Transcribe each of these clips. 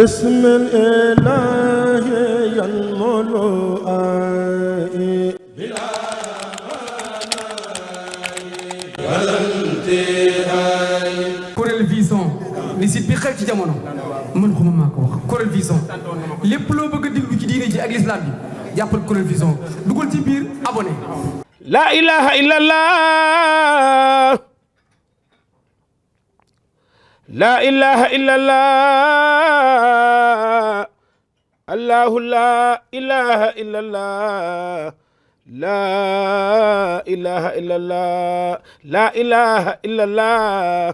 بسم الإله ينمو بلا ولا انتهاء. Kuréel Vision li si bi xew ci jamono man xuma maa ko wax Kuréel Vision lépp loo bëgg a déglu ci diine ji ak l'islam bi jàppal Kuréel Vision dugal ci biir abonné. La ilaha illallah, la ilaha illallah, Allahu la ilaha illallah, la ilaha illallah, la ilaha illallah,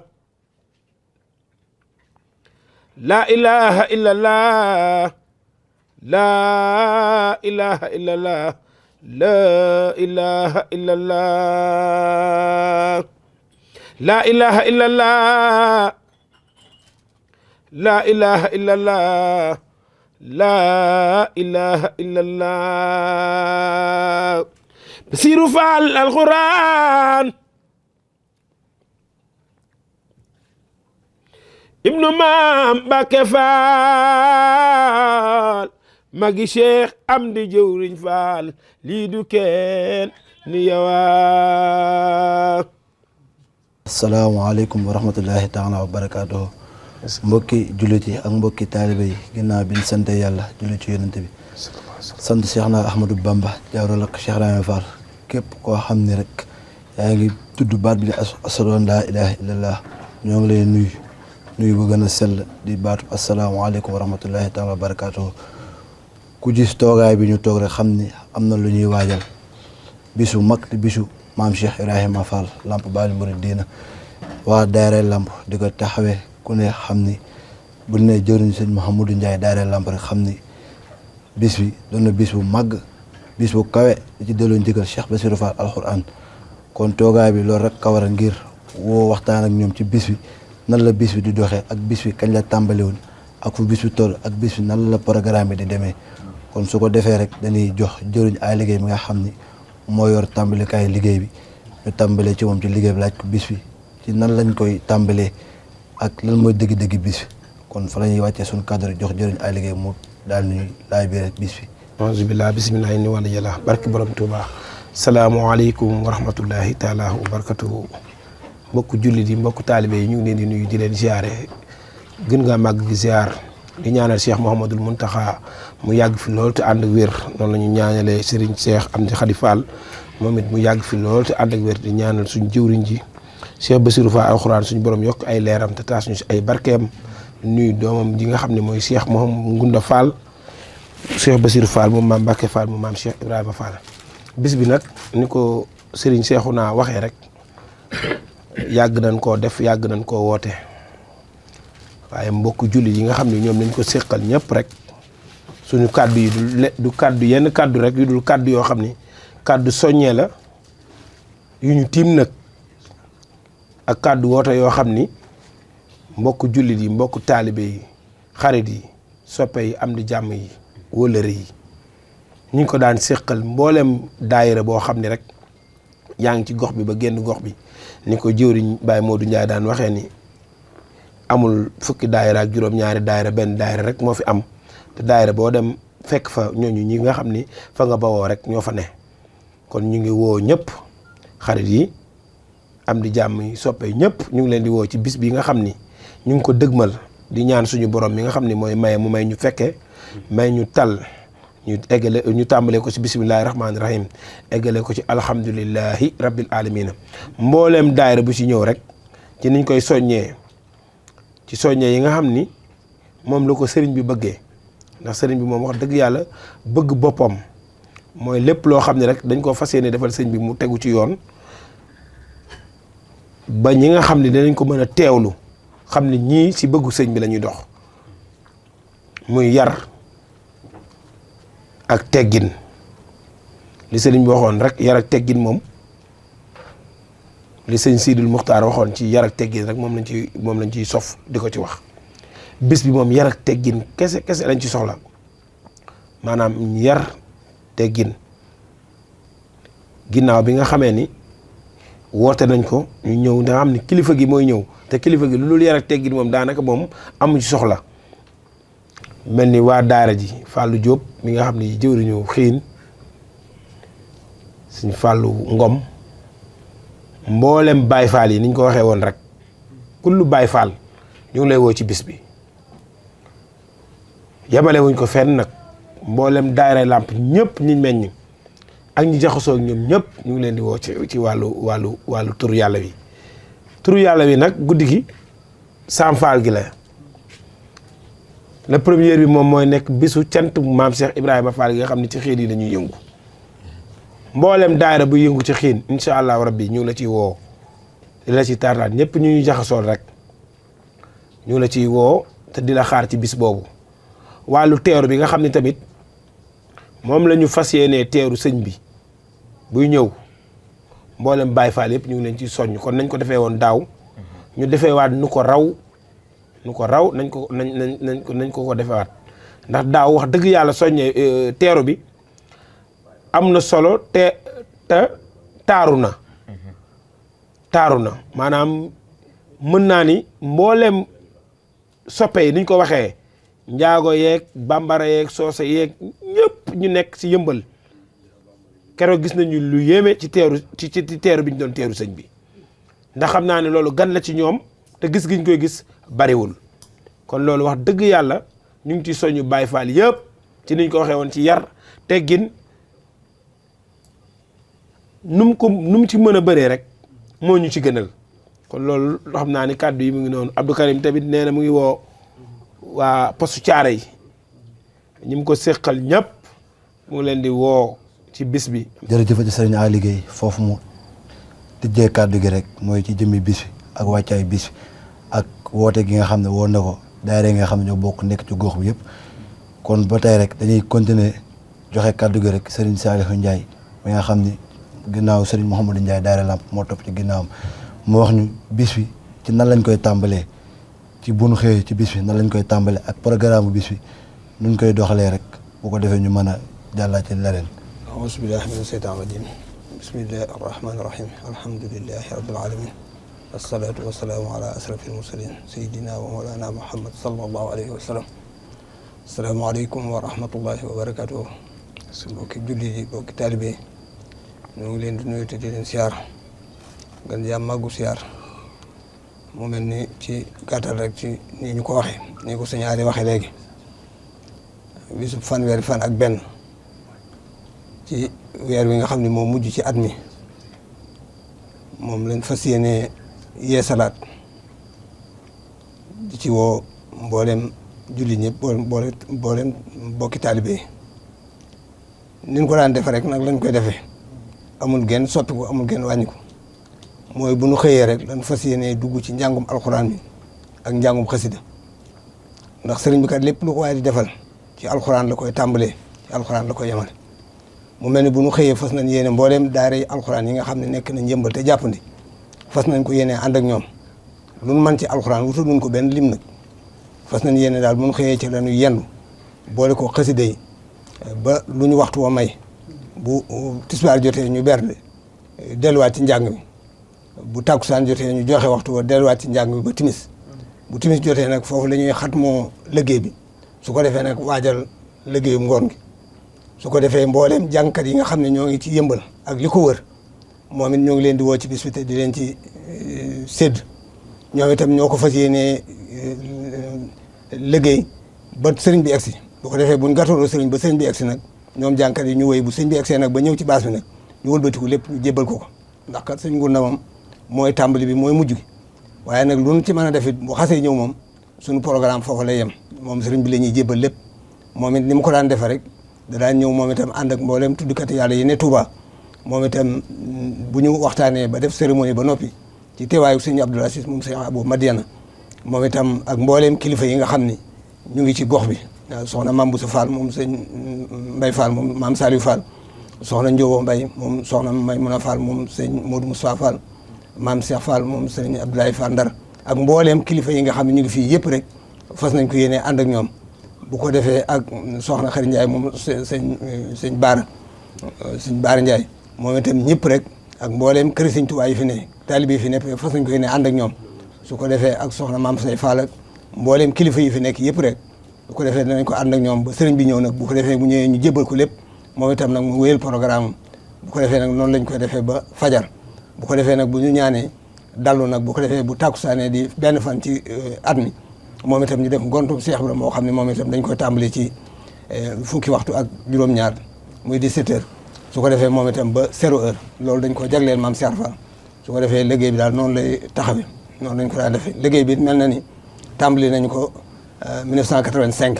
la ilaha illallah, la ilaha illallah, la ilaha illallah, la ilaha illallah, la ilaha illallah, la ilaha illallah. Basiru Faal Alquran ibnu Maam Mbàkke Faal magi Cheikh Amdi Jëwriñ Faal lii du kenn ni yowaa. asalaamaaleykum wa rahmatullahi taala wa barakaatuhu. mbokki jullit yi ak mbokki taalibe yi ginnaaw bi ñu sant yàlla jullit ci yonent bi sant Cheikh na Ahmadou Bamba jaaral ak Cheikh Ibrahima Fall képp koo xam ne rek yaa ngi tudd baat bi di ashhadu an laa ilaaha illallah ñoo ngi lay nuyu bu gën a sell di baatu asalaamaaleykum wa rahmatullahi taala wa barakaatuhu. ku gis toogaay bi ñu toog rek xam ni am na lu ñuy waajal bisu mag di bisu maam Cheikh Ibrahima Fall Lamp Baabul Muridiina waa daayira Lamp di ko taxawee ku ne xam ni bu ne jëriñ sëñ Mouhamadou Ndiaye daayira Lamp rek xam ni bis bi doon na bis bu màgg bis bu kawe di ci delloo ndigal Cheikh Bassirou Fall alxuraan kon toogaay bi loolu rek kawar a ngir woo waxtaan ak ñoom ci bis bi nan la bis bi di doxee ak bis bi kañ la tàmbali woon ak fu bis bi toll ak bis bi nan la programme bi di demee kon su ko defee rek dañuy jox jëriñ ay liggéey mi nga xam ni moo yor tàmbalikaay liggéey bi ñu tàmbalee ci moom ci liggéey bi laaj ko bis bi ci nan lañ koy tàmbalee ak lan mooy dëgg-dëgg bis bi kon fa la ñuy wàccee suñu cadre jox jëriñ ay liggéey mu daal ñuy laaj bi rek bis bi. auzu billah bismillah ni wala jëla barki borom Tuuba. salaamualeykum wa rahmatullahi taala wa barakatuhu. mbokku jullit yi mbokku taalibe yi ñu ngi leen di nuyu di leen ziare gën ngaa màgg gi ziar di ñaanal Cheikh Mouhamadul Muntaxa mu yàgg fi lool te ànd ak wér noonu la ñu ñaanalee Serigne Cheikh Amdi Khady Fall moom it mu yàgg fi lool te ànd ak wér di ñaanal suñu jëwriñ ji Cheikh Bassirou Fall alxuraan suñu borom yokk ay leeram te taas ñu si ay barkeem nuyu doomam ji nga xam ne mooy Cheikh Mouhamadou Ngunda Fall Cheikh Bassirou Fall moom maam Mbàkke Fall moom maam Cheikh Ibrahima Fall. bis bi nag ni ko Serigne Cheikhouna waxee rek yàgg nañ koo def yàgg nañ koo woote waaye mbokk jullit yi nga xam ne ñoom lañ ko séqal ñëpp rek suñu kàddu yi du kàddu yenn kàddu rek yu dul kàddu yoo xam ni kàddu soññee la yu ñu tiim nag ak kàddu woote yoo xam ni mbokk jullit yi mbokk taalibe yi xarit yi soppe yi am di jàmm yi wóllëre yi ñu ngi ko daan séqal mboolem daayira boo xam ni rek yaa ngi ci gox bi ba génn gox bi ni ko jëwriñ Baye Modou Ndiaye daan waxee ni amul fukki daayira ak juróom-ñaari daayira benn daayira rek moo fi am te daayira boo dem fekk fa ñooñu ñi nga xam ni fa nga bawoo rek ñoo fa ne kon ñu ngi woo ñëpp xarit yi am di jàmm yi soppe ñëpp ñu ngi leen di woo ci bis bi nga xam ni ñu ngi ko dëgmal di ñaan suñu borom mi nga xam ni mooy maye mu may ñu fekke may ñu tal ñu eggale ñu tàmbalee ko ci bisimillahi rahmaani rahim eggale ko ci alhamdulillahi rabbil alamina mbooleem daayira bu ci ñëw rek ci niñ koy soññee ci soññee yi nga xam ni moom la ko sëriñ bi bëggee ndax sëriñ bi moom wax dëgg yàlla bëgg boppam mooy lépp loo xam ne rek dañ koo fas yéene defal sëriñ bi mu tegu ci yoon ba ñi nga xam ne danañ ko mën a teewlu xam ne ñii ci bëggu sëriñ bi la ñuy dox muy yar ak teggin li sëriñ bi waxoon rek yar ak teggin moom li sëñ Sidil Muxtaar waxoon ci yar ak teggin rek moom lañ ciy sof di ko ci wax bis bi moom yar ak teggin kese lañ ci soxla maanaam yar teggin ginnaaw bi nga xamee ni woote nañ ko ñu ñëw nga xam ni kilifa gi mooy ñëw te kilifa gi lu dul yar ak teggin moom daanaka moom amu ci soxla mel ni waa daara ji Fallou Diop mi nga xam ne jëwriñu xiin suñ Fallou Ngom mboolem Baye Fall yi niñ ko waxee woon rek kullu Baye Fall ñu ngi lay woo ci bis bi yemale wuñ ko fenn nag mboolem daayira làmp ñëpp ñi meññ ak ñi jaxasoo ak ñoom ñëpp ñu ngi leen di woo ci wàllu turu yàlla wi turu yàlla wi nag guddi gi Sam Fall gi la le premier bi moom mooy nekk bisu cant maam Cheikh Ibrahima Fall gi nga xam ne ci xiin yi dañuy yëngu mboolem daayira bu yëngu ci xiin incha allahu rabbi ñu ngi la ciy woo di la ci tartaat ñëpp ñu ñu jaxasool rek ñu ngi la ciy woo te di la xaar ci bis boobu wàllu teeru bi nga xam ne tamit moom la ñu fas yéenee teeru sëñ bi buy ñëw mboolem Baye Fall yëpp ñu ngi leen ciy soññ kon nañ ko defee woon daaw ñu defee waat nu ko raw nañ ko defewaat ndax daaw wax dëgg yàlla soññee teeru bi am na solo te taaru na maanaam mën naa ni mboolem soppe yi niñ ko waxee njaago yeeg bambara yeeg soose yeeg ñëpp ñu nekk ci yëmbal keroog gis nañu lu yéeme ci teeru bi ñu doon teeru sëñ bi ndax xam naa ne loolu gan la ci ñoom te gis giñ koy gis bariwul kon loolu wax dëgg yàlla ñu ngi ci soñu Baye Fall yëpp ci niñ ko waxee woon ci yar teggin nu mu ci mën a bëree rek moo ñu ci gënal kon loolu xam naa ni kàddu yi mu ngi noonu Abdou Karim tamit nee na mu ngi woo waa postu caare yi ñi mu ko séqal ñëpp mu ngi leen di woo ci bis bi. jërëjëf ci sëriñ Ali Gueye foofu mu tijjee kàddu gi rek mooy ci jëmmi bis bi ak wàccaay bis bi ak woote gi nga xam ne woon na ko daayira nga xam ne ñoo bokk nekk ci gox bi yëpp kon ba tey rek dañuy continuer joxe kàddu gi rek sëriñ Saliou Ndiaye mi nga xam ni ginnaaw sëriñ Mouhamadou Ndiaye daayira Lamp moo topp ci ginnaawam mu wax ñu bis bi ci nan lañ koy tàmbalee ci bu nu xëyee ci bis bi nan lañ koy tàmbalee ak programme bis bi nuñ koy doxalee rek bu ko defee ñu mën a jàllaa ci leneen. auzu billahi mina sheytaan rajim bismillahi arrahmani irrahim alhamdulilahi rabbil alamin wasalaatu wasalaamu ala asrafil mursalin sayidina wa mawlana muhammad sallallahu alayhi wa sallam asalaamaaleykum wa rahmatullahi wa barakatuh mbokki julli yi mbokki taalibe ñoo ngi leen di nuyu te di leen siyaar gan jàmm màggu siyaar mu mel ni ci gàttal rek ci nii ñu ko waxee nii ko sëñ Ali waxee léegi bisub fanweeri fan ak benn ci weer wi nga xam ne moo mujj ci at mi moom lañ fas yéene yeesalaat di ci woo mboolem julli ñëpp mboolem bokki taalibe yi niñ ko daan defe rek nag lañ koy defee amul genn soppiku amul genn wàññiku mooy bu nu xëyee rek lañ fas yéene dugg ci njàngum alxuraan bi ak njàngum xasida ndax sëriñ bi kat lépp lu ko waaye di defal ci alxuraan la koy tàmbalee ci alxuraan la koy yemale mu mel ni bu nu xëyee fas nañ yéene mbooleem daara yi alxuraan yi nga xam ne nekk nañ yëmbal te jàppandi fas nañ ko yéene ànd ak ñoom lu nu mën ci alxuraan wutul nun ko benn lim nag fas nañ yéene daal bu nu xëyee ci la ñuy yendu boole ko xasida yi ba lu ñu waxtu wa may bu tisbaar jotee ñu berde delluwaat ci njàng mi bu tàkkusaan jotee ñu joxe waxtu wa delluwaat ci njàng mi ba timis bu timis jotee nag foofu la ñuy xatmoo liggéey bi su ko defee nag waajal liggéeyum ngoon gi su ko defee mbooleem jàngkat yi nga xam ne ñoo ngi ci yëmbal ak li ko wër moom it ñoo ngi leen di woo ci bis bi te di leen ci sédd ñoom itam ñoo ko fas yéenee liggéey ba sëriñ bi egsi bu ko defee buñ gàttoonoo sëriñ ba sëriñ bi egsi nag ñoom jàngkat yi ñu woy bu sëriñ bi egsee nag ba ñëw ci baas bi nag ñu wëlbatiku lépp ñu jébbal ko ndax kat sëriñ Ngounda moom mooy tàmbali bi mooy mujj gi waaye nag lu ñu ci mën a def it bu xasee ñëw moom suñu programme foofu lay yem moom sëriñ bi la ñuy jébbal lépp moom it ni mu ko daan defee rek da daan ñëw moom itam ànd ak mboolem tuddkat yàlla yi ne Touba moom itam bu ñu waxtaanee ba def cérémonie ba noppi ci teewaayu sëñ Abdoul Aziz moom sëñ Abou Madiana moom itam ak mbooleem kilifa yi nga xam ni ñu ngi ci gox bi soxna Mame Boussa Fall moom sëñ Mbaye Fall moom Mame Saliou Fall soxna Ndiobo Mbaye moom soxna Maymouna Fall moom sëñ Modou Moussa Fall Mame Cheikh Fall moom sëñ Abdoulaye Fall Ndar ak mbooleem kilifa yi nga xam ne ñu ngi fii yëpp rek fas nañ ko yéene ànd ak ñoom bu ko defee ak soxna Xari Ndiaye moom sëñ Baara Ndiaye moom itam ñëpp rek ak mbooleem kër sëñ Tuubaa yi fi ne taalibe yi fi ne fas nañ ko yéene ànd ak ñoom su ko defee ak soxna Mame Say Fall ak mbooleem kilifa yi fi nekk yëpp rek bu ko defee danañ ko ànd ak ñoom ba sëriñ bi ñëw nag bu ko defee bu ñëwee ñu jébbal ko lépp moom itam nag mu wéyal programme bu ko defee nag noonu lañ koy defee ba fajar bu ko defee nag bu ñu ñaanee dallu nag bu ko defee bu tàkkusaanee di benn fan ci at mi moom itam ñu def ngontum Cheikh Ibrahima moo xam ne moom itam dañ koy tàmbali ci fukki waxtu ak juróom-ñaar muy 17 heures su ko defee moom itam ba 0 heure loolu dañ ko jagleel maam Cheikh Fall su ko defee liggéey bi daal noonu lay taxawee noonu lañ ko daan defee liggéey bi mel na ni tàmbali nañu ko 1985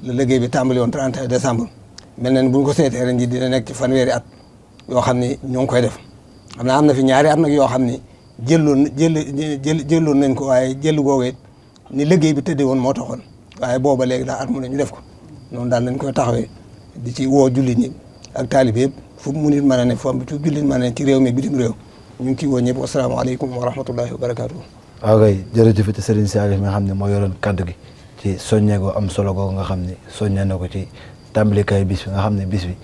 la liggéey bi tàmbali woon 31 décembre mel na ni bu ñu ko seetee ren ji dina nekk ci fanweeri at yoo xam ni ñoo ngi koy def xam naa am na fi ñaari at nag yoo xam ni jëlloon nañ ko waaye jël googu it ni liggéey bi tëddee woon moo taxoon waaye booba léegi daal at mu ne ñu def ko noonu daal lañ koy taxawee di ci woo jullit ñi ak taalibe yëpp fu mu nit mën a ne foofu ci jullit mën a ne ci réew mi bitim réew ñu ngi ciy woo ñëpp wasalaamaaleykum wa rahmatullahi wa barakaatu. waaw kay jërëjëf Serigne Saliou mi nga xam ne moo yoroon kaddu gi ci soññee goo am solo googu nga xam ne soññee na ko ci tàmbalikaay bis bi nga xam ne bis bi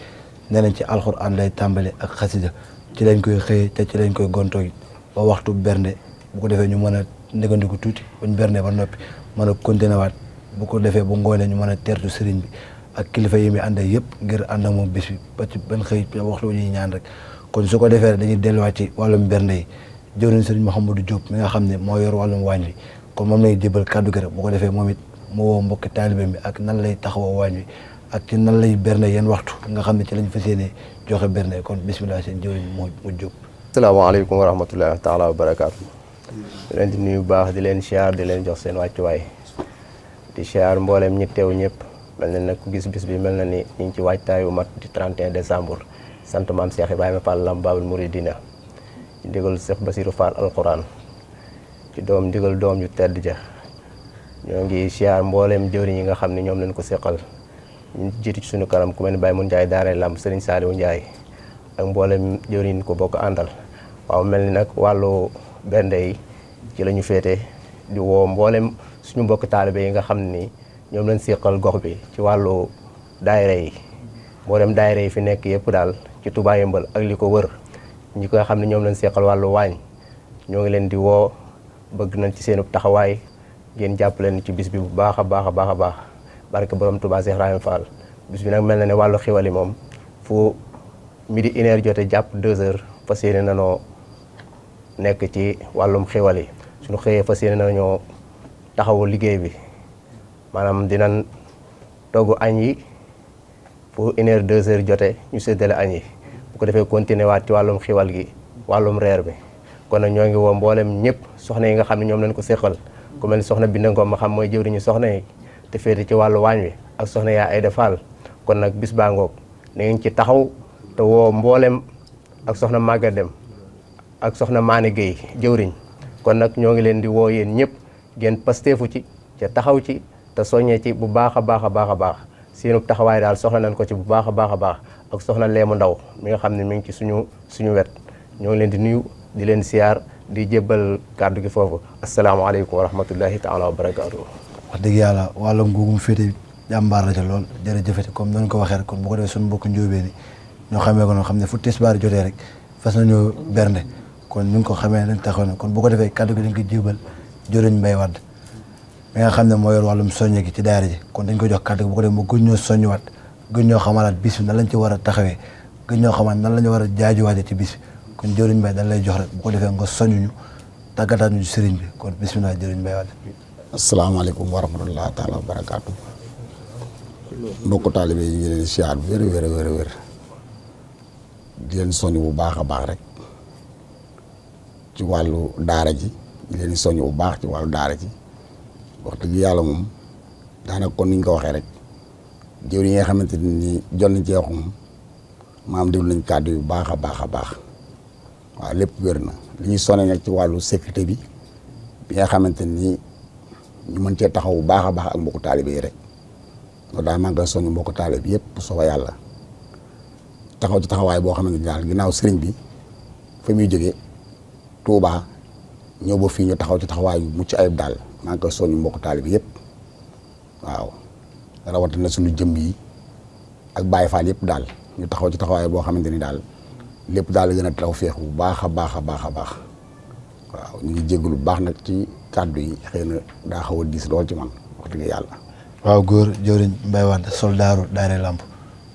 nee nañ ci alxuraan lay tàmbali ak xasida ci lañ koy xëyee te ci lañ koy gontoo ba waxtu bernde bu ko defee ñu mën a négandiku tuuti buñ bernde ba noppi mën a continué waat bu ko defee bu ngoonee ñu mën a teertu sëriñ bi ak kilifa yi muy ànd yëpp ngir ànd ak moom bis bi ba ci ban xëy waxtu ñuy ñaan rek kon su ko defee dañuy delluwaat ci wàllum bernde yi jëwriñ sëriñ Mouhamadou Diop mi nga xam ne moo yor wàllum waañ bi kon moom lay jébal kàddu gi rek bu ko defee moom it mu woo mbokki taalibe bi ak nan lay taxawoo waañ bi ak ci nan lay bernde yeen waxtu nga xam ne ci lañ fas yéene joxe bernde kon bisimilah seen jëwriñ mu Diop. asalaamaaleykum wa rahmatullahi taala wa barakaatu. di leen di nuyu bu baax di leen siyaar di leen jox seen wàccuwaay di siyaar mboolem ñi teew ñëpp mel na nag ku gis bis bi mel na ni ñu ngi ci waajtaayu mat di 31 décembre sant maam Cheikh Ibrahima Fall Lamp Baabul Mouridina ci ndigal Cheikh Basirou Fall alquran ci doom ndigal doom yu tedd ja ñoo ngi siyaar mboolem jëwriñ yi nga xam ne ñoom lañ ko seqal ñu jiitu ci suñu kanam ku mel ni Baye Mun Ndiaye Daara Lamp Serigne Saliou Ndiaye ak mboolem jëwriñ ko bokk àndal waaw mel ni nag wàllu bernde yi ci la ñu féete di woo mboolem suñu mbokk taalibe yi nga xam ni ñoom lañ seqal gox bi ci wàllu daayira yi mboolem daayira yi fi nekk yëpp daal ci Touba Yeumbeul ak li ko wër ñi ko xam ne ñoom lañ seqal wàllu waañ ñoo ngi leen di woo bëgg nañ ci seen taxawaay ngeen jàpp leen ci bis bi bu baax a baax a baax a baax barke borom Touba Cheikh Ibrahima Fall bis bi nag mel na ne wàllu xiwal yi moom fu midi 1 heure jote jàpp 2 heures fas yéene nanoo nekk ci wàllum xiwal yi suñu xëyee fas yéene nañoo taxawu liggéey bi maanaam dinañ togg añ yi fu 1 heure 2 heures jote ñu séddale añ yi bu ko defee continuer waat ci wàllum xiwal gi wàllum reer bi kon nag ñoo ngi woo mboolem ñëpp soxna yi nga xam ne ñoom lañ ko séqal ku mel ni soxna Binda Ngom ma xam mooy jëwriñu soxna yi te féete ci wàllu waañ wi ak soxna yaa Ayda Fall kon nag bis baa ngoog na ngeen ci taxaw te woo mboolem ak soxna Maga Dem ak soxna Maane Gueye jëwriñ kon nag ñoo ngi leen di woo yéen ñëpp ngeen pasteefu ci ca taxaw ci te soññee ci bu baax a baax a baax a baax seenu taxawaay daal soxla nañ ko ci bu baax a baax a baax ak soxna Leemu Ndaw mi nga xam ne mi ngi ci suñu wet ñoo ngi leen di nuyu di leen siyaar di jébbal kàddu gi foofu asalaamaaleykum wa rahmatullahi taala wa barakaatu. wax dëgg yàlla wàllum googu mu féete jàmbaar la ca lool jërëjëfati comme noonu ko waxee rek kon bu ko defee suñu mbokk njóobee ni ñoo xamee ko noonu xam ne fu tisbaar jotee rek fas nañoo bernde kon ñu ngi ko xamee nañ taxaw na kon bu ko defee kàddu gi dañ ko jébal jëriñ Mbay Wadd mi nga xam ne moo yor wàllum soññe gi ci daara ji kon dañ ko jox kàddu gi bu ko defee mu gën ñoo soññuwaat gën ñoo xamalaat bis bi nan lañ ci war a taxawee gën ñoo xamaat nan la ñu war a jaajuwaatee ci bis bi kon jëriñ Mbay dañ lay jox rek bu ko defee nga soññuñu tàggataat ñu sëriñ bi kon bismillah jëriñ Mbay Wadd. asalaamaaleykum wa rahmatulah taala wa barakaatu mbokku taalibe yi ñu ngi leen siyaar bu wér di leen soññ bu baax a baax rek ci wàllu daara ji di leen soññ bu baax ci wàllu daara ji wax dëgg yàlla moom daanaka kon niñ ko waxee rek jëw yi nga xamante ni jot nañ ci wax moom maam déglu nañ kàddu yu baax a baax a baax waaw lépp wér na li ñuy sonné nag ci wàllu sécurité bi nga xamante ni ñu mën cee taxaw bu baax a baax ak mbokku taalibe yi rek loolu daal maa ngi koy soññ mbokku taalibe bi yëpp sooba yàlla taxaw ci taxawaay boo xamante ni daal ginnaaw sëriñ bi fa muy jógee Touba ñëw ba fii ñu taxaw ci taxawaay bu mucc ayib daal maa ngi koy soññ mbokku taalibe bi yëpp waaw rawatina suñu jëm yi ak Baye Fall yëpp daal ñu taxaw ci taxawaay boo xamante ni daal lépp daal gën a taw féex bu baax a baax a baax a baax waaw ñu ngi jégalu bu baax nag ci kàddu yi xëy na daa xaw a diis lool ci man wax dëgg yàlla. waaw góor jëwriñ Mbaye Wade soldaaru daare làmp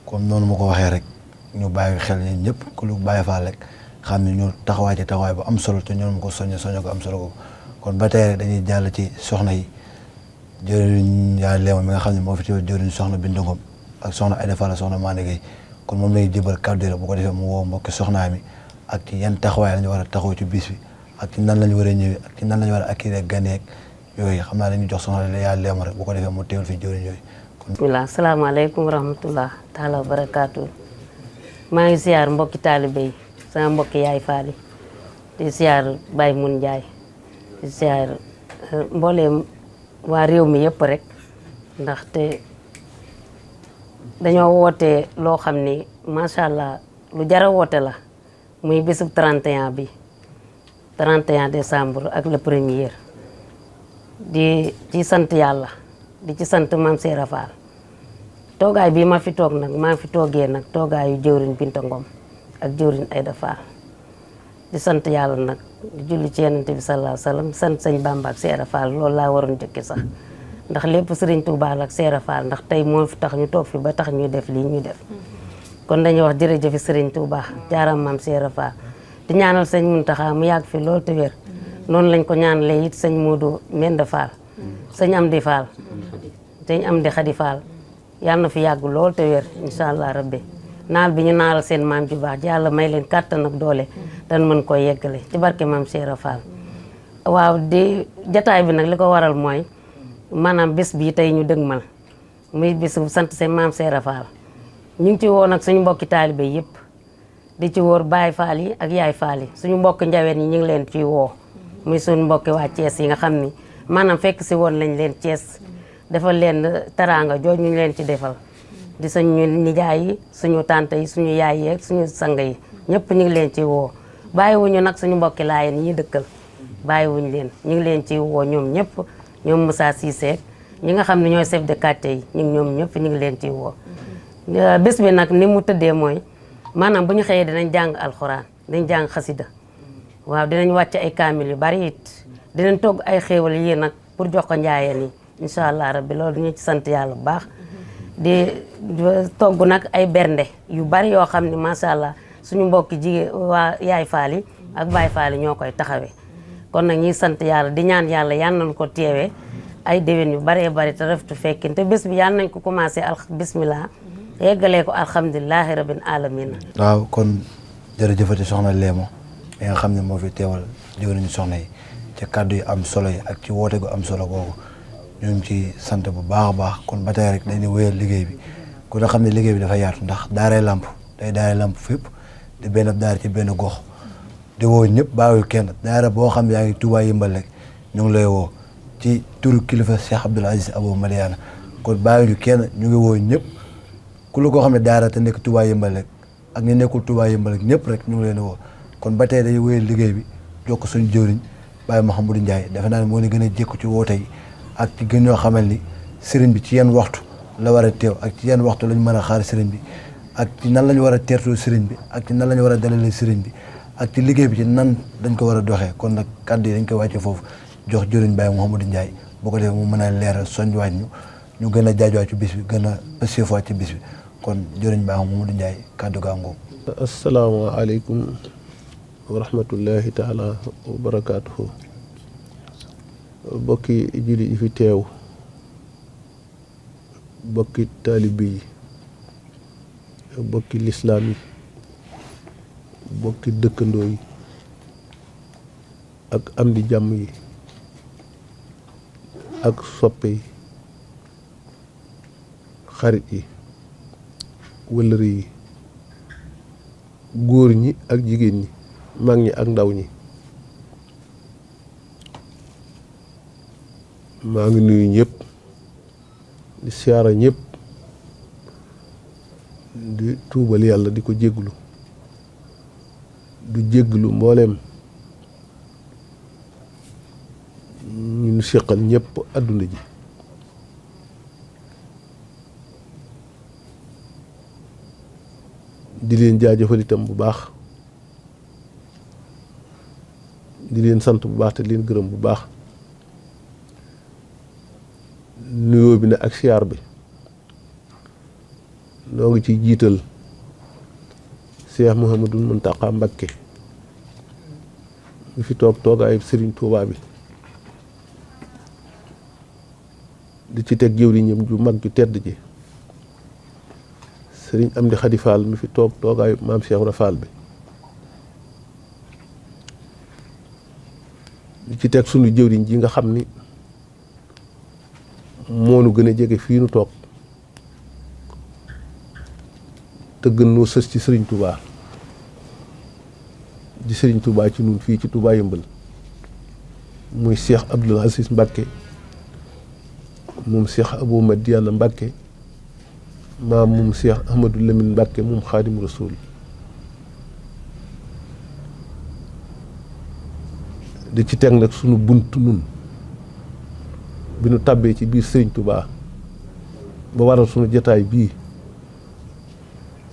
comme noonu ma ko waxee rek ñu bàyyi xel ñun ñëpp ku lu bàyyi faa rek xam ne ñu taxawaay ci taxawaay bu am solo te ñoom ko soññe ko am solo ko kon ba tey rek dañuy jàll ci soxna yi jëwriñ yaa leema mi nga xam ne moo fi teew jëwriñ soxna Bintu Ngom ak soxna Aïda Fall soxna Mané Gueye kon moom lay jëbal kàddu rek bu ko defee mu woo mbokki soxnaa mi ak ci yan taxawaay lañu war a taxaw ci bis bi ak ci nan lañu war a ñëwee ak ci nan lañu war a accueillir ganeek yooyu xam naa dañuy jox soxna yaa leema rek bu ko defee mu teewal fi jëwriñ yooyu. bismillah salaamaaleykum wa rahmatullah taala wa barakaatu maa ngi siyaar mbokki taalibe yi sama mbokki yaay faali di siyaar Baye Mun Njaay di siyaar mbooleem waa réew mi yëpp rek ndaxte dañoo woote loo xam ni macha allah lu jara woote la muy bésub 31 bi 31 décembre ak le premier di ci sant yàlla di ci sant Maam Seera Faal toogaay bii ma fi toog nag maa fi toogee nag toogaayu jëwriñ Binta Ngom ak jëwriñ Aïda Fall di sant yàlla nag di julli ci Yonent bi sallallahu alayhi wa sallam sant sëñ Bamba ak Seera Fall loolu laa waroon jëkke sax ndax lépp Sëriñ Tuubaa la ak Seera Fall ndax tey moo fi tax ñu toog fi ba tax ñuy def lii ñuy def kon dañuy wax jërëjëf Sëriñ Tuubaa jaaram Maam Seera Fall di ñaanal sëñ Muntaxa mu yàgg fi loolu te wér noonu lañ ko ñaanalee it sëñ Moodu Menda Fall sëñ Amdi Fall sëñ Amdi Xadi Fall yàlla na fi yàgg lool te wér incha allah rabbi naal bi ñu naal seen maam ju baax yàlla may leen kàttan ak doole dañ mën koo yeggale ci barke Maam Seera Fall waaw di jataay bi nag li ko waral mooy maanaam bés bii tey ñu dëgmal muy bésu sant seen Maam Seera Fall ñu ngi ci woo nag suñu mbokki taalibe yëpp di ci wóor Baay Faal yi ak Yaay Faal yi suñu mbokki njaween yi ñu ngi leen ciy woo muy suñu mbokki waa Thiès yi nga xam ni maanaam fekk si woon lañ leen Thiès defal leen teraanga jooj ñu ngi leen ci defal di suñu nijaay yi suñu tante yi suñu yaay yi ak suñu sang yi ñëpp ñu ngi leen ci woo bàyyiwuñu nag suñu mbokki laayeen yi ñuy dëkkal bàyyiwuñu leen ñu ngi leen ci woo ñoom ñëpp ñoom Moussa Cissé ñi nga xam ne ñooy chef de quartier yi ñoom ñëpp ñu ngi leen ci woo bés bi nag ni mu tëddee mooy maanaam bu ñu xëyee dinañ jàng alxuraan dinañ jàng xasida waaw dinañ wàcc ay kaamil yu bari it dinañ togg ay xéewal yi nag pour jox ko njaayeen yi incha allah rabbi loolu ñu ci sant yàlla bu baax di togg nag ay bernde yu bari yoo xam ne macha allah suñu mbokki jigéen waa Yaay Faal yi ak Baay Faal yi ñoo koy taxawee kon nag ñuy sant yàlla di ñaan yàlla yal nañu ko teewee ay déwén yu baree bari te reftu fekkin te bés bi yal nañ ko commencé bismillah yeggalee ko alhamdulilahi rabbil alamin waaw kon jërëjëfati soxna Leemo mi nga xam ne moo fi teewal jëwriñu soxna yi ci kàddu yi am solo yi ak ci woote gu am solo googu ñu ngi ci sant bu baax a baax kon ba tey rek dañuy wéyal liggéey bi ku nga xam ne liggéey bi dafa yaatu ndax daaray làmp day daaray làmp fépp di benn daara ci benn gox di woo ñëpp bàyyiwul kenn daara boo xam ne yaa ngi Touba Yëmbal rek ñu ngi lay woo ci turu kilifa Cheikh Abdoul Aziz Abou Madiana kon bàyyiwuñu kenn ñu ngi woo ñëpp ku la koo xam ne daara te nekk Touba Yëmbal rek ak ñu nekkul Touba Yëmbal rek ñëpp rek ñu ngi leen woo kon ba tey dañuy wéyal liggéey bi jokk suñu jëwriñ Baye Mouhamadou Ndiaye defe naa ne moo ni gën a jékku ci woote yi ak ci gën ñoo xamal ni sëriñ bi ci yenn waxtu la war a teew ak ci yenn waxtu lañ mën a xaar sëriñ bi ak ci nan lañu war a teertoo sëriñ bi ak ci nan lañu war a dalalee sëriñ bi ak ci liggéey bi ci nan dañ ko war a doxee kon nag kàddu yi dañ koy wàcce foofu jox jëriñ Baye Mouhamadou Ndiaye boo ko defee mu mën a leeral soññuwaat ñu gën a jaajuwaat ci bis bi gën a pëseefuwaat ci bis bi kon jëriñ Baye Mouhamadou Ndiaye kàddu gaa ngoogu. asalaamaaleykum wa rahmatullahi taala wa barakaatuhu. bokki julli yi fi teew bokki taalibe yi bokki lislaam yi bokki dëkkandoo yi ak am di jàmm yi ak soppe yi xarit yi wëllëre yi góor ñi ak jigéen ñi mag ñi ak ndaw ñi maa ngi nuyu ñëpp di siyaara ñëpp di tuubal yàlla di ko jégglu du jégglu mbooleem ñu séqal ñëpp àdduna ji di leen jaajëfal itam bu baax di leen sant bu baax te leen gërëm bu baax nuyoo nuyoo bi ne ak siyaar bi noo ngi ciy jiital Cheikh Mouhamadul Mountakha Mbacké mi fi toog toogaayu Serigne Touba bi di ci teg jëwriñam ju mag ju tedd ji Serigne Amdi Khady Fall mi fi toog toogaayu maam Cheikh Ibra Fall bi di ci teg sunu jëwriñ ji nga xam ni moo nu gën a jege fii nu toog te gën noo sës ci Serigne Touba di Serigne Touba ci nun fii ci Touba Yëmbal muy Cheikh Abdoul Aziz Mbacké moom Cheikh Abou Madiana Mbacké maam moom Cheikh Ahmadou Lamine Mbacké moom Xaadim Rasul di ci teg nag sunu bunt nun bi nu tàbbee ci biir Serigne Touba ba waral sunu jataay bii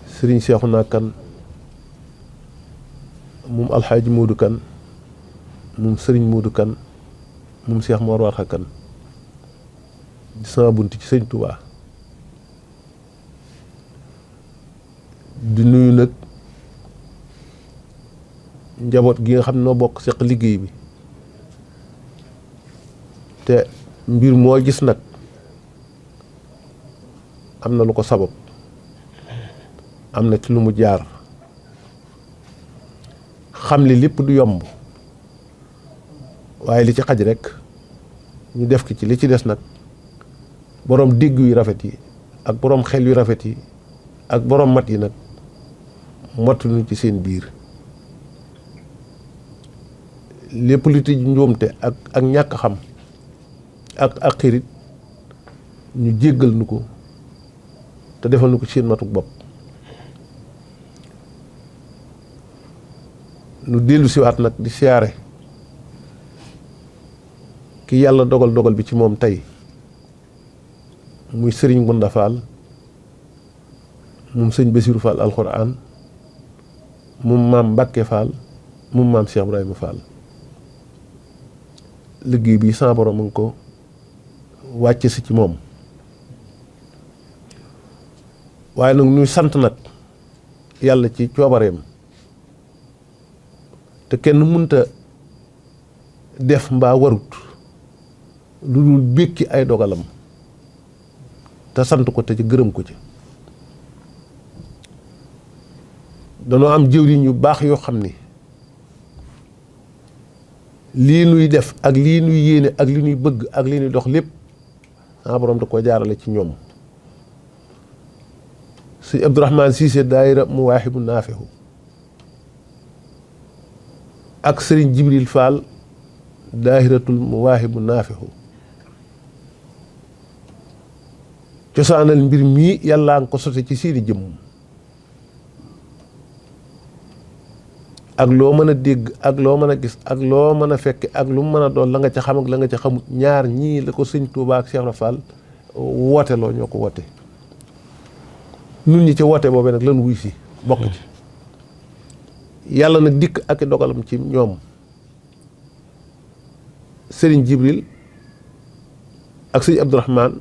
Serigne Cheikhouna Kane moom Alxaaji Modou Kane moom Serigne Modou Kane moom Cheikh Mor Warxa Kane di sama bunt ci Serigne Touba di nuyu nag njaboot gi nga xam ne noo bokk seq liggéey bi te mbir moo gis nag am na lu ko sabab am na ci lu mu jaar xam li lépp du yomb waaye li ci xaj rek ñu def ki ci li ci des nag boroom dégg yu rafet yi ak boroom xel yu rafet yi ak boroom mat yi nag mottuñu ci seen biir lépp lu ci njuumte ak ñàkk xam ak xirit ñu jéggal nu ko te defal nu ko seen matuk bopp nu dellu siwaat nag di siyaare ki yàlla dogal bi ci moom tey muy Serigne Ngounda Fall moom sëñ Bassirou Fall alxuraan moom maam Mbacké Fall moom maam Cheikh Ibrahima Fall liggéey bi sama borom a ngi ko wàcce si ci moom waaye nag ñuy sant nag yàlla ci coobareem te kenn mënta def mbaa warut lu dul békki ay dogalam te sant ko te ci gërëm ko ci danoo am jëwriñ yu baax yoo xam ni lii nuy def ak lii nuy yéene ak li nuy bëgg ak li nuy dox lépp sama borom da ko jaarale ci ñoom sëñ Abdourahmane Cissé daayira Mawaahibu Naafihu ak sëriñ Jibril Fall daayiratul Mawaahibu Naafihu cosaanal mbir mii yàllaa nga ko sote ci seeni jëmm ak loo mën a dégg ak loo mën a gis ak loo mën a fekke ak lu mu mën a doon la nga ca xam ak la nga ca xamut ñaar ñii la ko sëñ Touba ak Cheikh Ibra Fall woote loo ñoo ko woote nun ñi ci woote boobee nag lan wuy si bokk ci yàlla nag dikk ak dogalam ci ñoom sëriñ Jibril ak sëñ Abdourahmane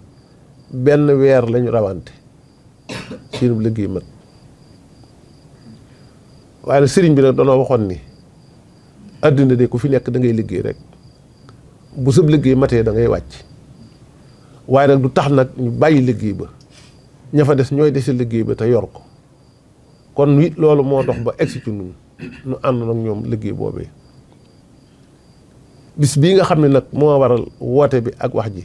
benn weer lañu rawante seen liggéey mat waaye nag sëriñ bi nag danoo waxoon ni àddina de ku fi nekk da ngay liggéey rek bu sab liggéey matee da ngay wàcc waaye nag du tax nag ñu bàyyi liggéey ba ña fa des ñooy dese liggéey ba te yor ko kon it loolu moo dox ba egsi ci nun nu ànd nag ñoom liggéey boobee bis bii nga xam ne nag moo waral woote bi ak wax ji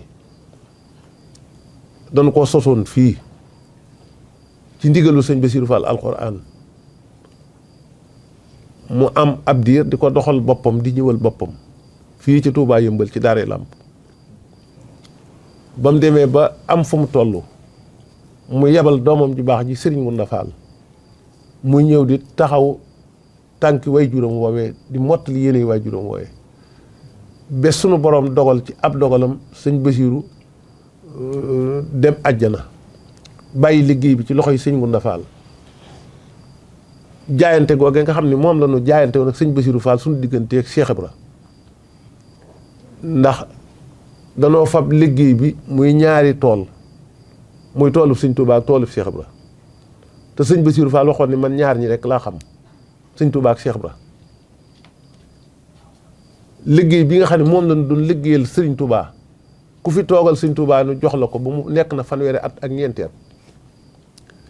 dañu ko sosoon fii ci ndigalu sëñ Bassirou Fall alxuraan mu am ab diir di ko doxal boppam di ñëwal boppam fii ci Touba Yëmbal ci Daaray Làmp ba mu demee ba am fu mu toll mu yebal doomam ju baax ji Serigne Ngounda Fall muy ñëw di taxaw tànki way juróom woowee di mottali yéene way juróom woowee ba sunu borom dogal ci ab dogalam sëñ Bassirou dem àjjana bàyyi liggéey bi ci loxoy sëñ Ngounda Fall jaayante googee nga xam ne moom la ñu jaayante woon ak sëñ Bassirou Fall suñu digganteeg Cheikh Ibra ndax danoo fab liggéey bi muy ñaari tool muy toolub sëñ Tuubaa ak toolub Cheikh Ibra te sëñ Bassirou Fall waxoon ni man ñaar ñi rek laa xam sëñ Tuubaa ak Cheikh Ibra liggéey bi nga xam ne moom lañ doon liggéeyal sëriñ Tuubaa ku fi toogal sëñ Tuubaa nu jox la ko ba mu nekk na fanweeri at ak ñeenteel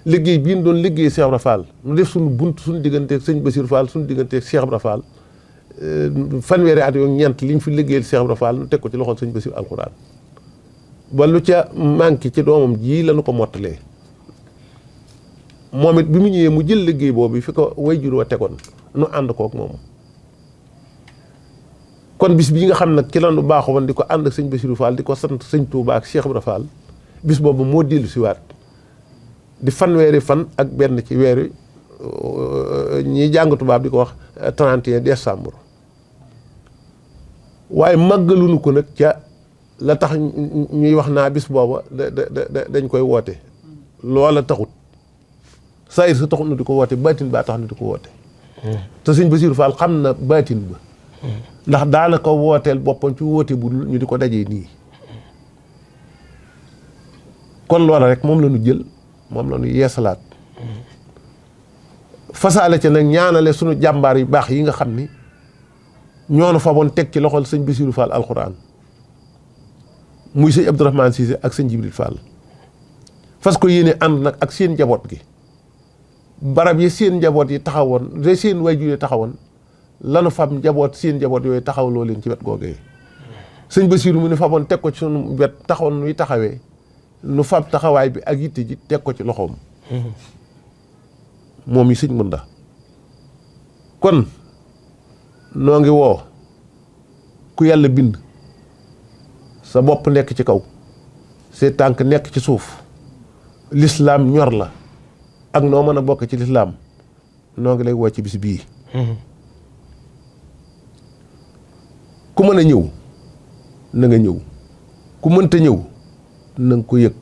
liggéey bii ñu doon liggéey Cheikh Ibra Fall nu def suñu bunt suñu digganteeg sëñ Bassirou Fall suñu digganteeg Cheikh Ibra Fall fanweeri at yooyu ñeent liñ fi liggéeyal Cheikh Ibra Fall nu teg ko ci loxol sëñ Bassirou alxuraan ba lu ca manqué ci doomam jii lañu ko mottalee moom it bi mu ñëwee mu jël liggéey boobu fi ko waajur wa tegoon nu ànd kook moom kon bis bii nga xam nag ci la nu baaxoo woon di ko ànd ak sëñ Bassirou Fall di ko sant sëñ Touba ak Cheikh Ibra Fall bis boobu moo dellu si waat di fanweeri fan ak benn ci weeru ñiy jàng tubaab di ko wax 31 décembre waaye màggaluñu ko nag ca la tax ñuy wax naa bis booba dañ koy woote loola taxut saayir sa taxut na di ko woote baatin baa tax na di ko woote te sëñ Bassirou Fall xam na baatin ba ndax daana ko wooteel boppam ci woote bu dul ñu di ko dajee nii kon loola rek moom la ñu jël moom la ñu yeesalaat fasaale ca nag ñaanale sunu jàmbaar yu baax yi nga xam ni ñoonu faboon teg ci loxol sëñ Bassirou Fall alxuraan muy sëñ Abdourahmane Cissé ak sëñ Jibril Fall fas ko yéene ànd nag ak seen njaboot gi barab yi seen njaboot yi taxawoon de seen waajur yi taxawoon lanu fab njaboot seen njaboot yooyu taxaw loo leen ci wet googee sëñ Bassirou mu ne faboon teg ko ci sunu wet taxawoon nuy taxawee nu fab taxawaay bi ak yitte ji teg ko ci loxoom moom yi sëñ Munda kon noo ngi woo ku yàlla bind sa bopp nekk ci kaw say tànk nekk ci suuf lislaam ñor la ak noo mën a bokk ci lislaam noo ngi lay woo ci bis bii ku mën a ñëw na nga ñëw ku mënta ñëw na nga ko yëg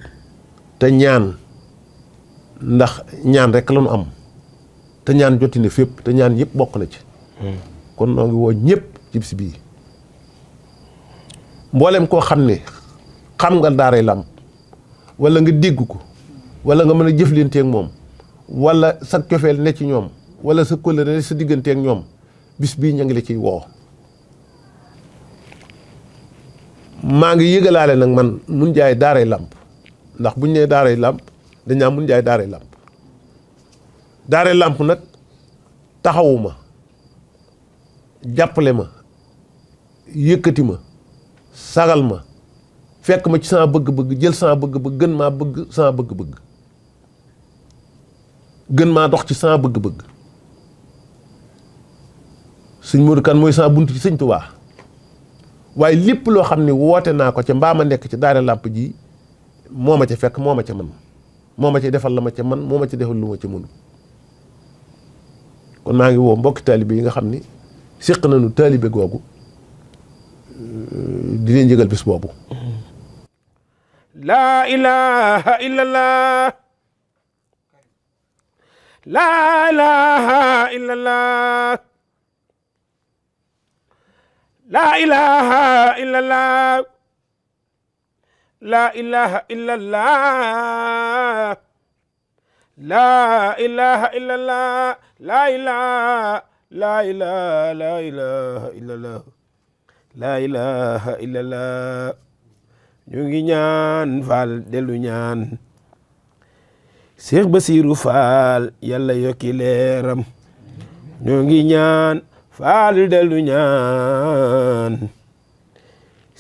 te ñaan ndax ñaan rek la ñu am te ñaan jotti ne fépp te ñaan yëpp bokk na ci kon noo ngi woo ñëpp ci bis bii mboolem koo xam ne xam nga daaray làmp wala nga dégg ko wala nga mën a jëflanteeg moom wala sa cofeel ne ci ñoom wala sa kóllëre ne sa digganteeg ñoom bis bii ña ngi la ciy woo maa ngi yëgalaale nag man mun jaay daaray làmp ndax buñ nee daaray làmp dañaa mun jaay daaray làmp daaray làmp nag taxawuma jàppale ma yëkkati ma sagal ma fekk ma ci sama bëgg-bëgg jël sama bëgg-bëgg gën maa bëgg sama bëgg-bëgg gën maa dox ci sama bëgg-bëgg sëñ Modou Kane mooy sama bunt ci sëñ Tuubaa waaye lépp loo xam ne woote naa ko ca mbaa ma nekk ci daara làmp ji moo ma ca fekk moo ma ca man moo ma ca defal la ma ca man moo ma ca defal lu ma ca mënu kon maa ngi woo mbokki taalibe yi nga xam ni séq nañu taalibe googu di leen jëgal bis boobu laa ilaha illallah laa ilaha illallah laa ilaha illallah laa ilaha illallah laa ilaha illallah laa ilaha laa ilaha laa ilaha illallah laa ilaha illallah ñu ngi ñaan Fall dellu ñaan Cheikh Bassirou Fall yàlla yokki leeram ñu ngi ñaan Fall dellu ñaan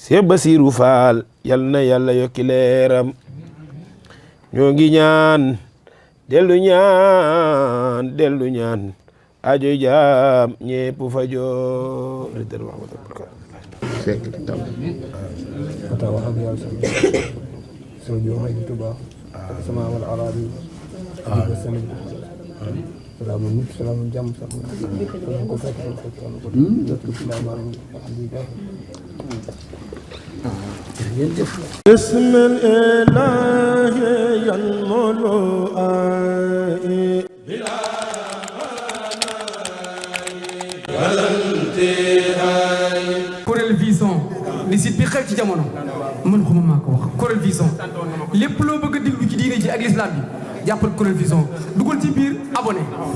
Cheikh Bassirou Fall yàlla na yàlla yokki leeram ñu ngi ñaan dellu ñaan ajo jaam ñépp fa joo بسم الإله ينمو بلا Kuréel Vision li site bi xew ci jamono man xuma maa ko wax Corel Vision lépp loo bëgg a déglu ci diine ji ak l'islam bi jàppal Corel Vision dugal ci biir abonné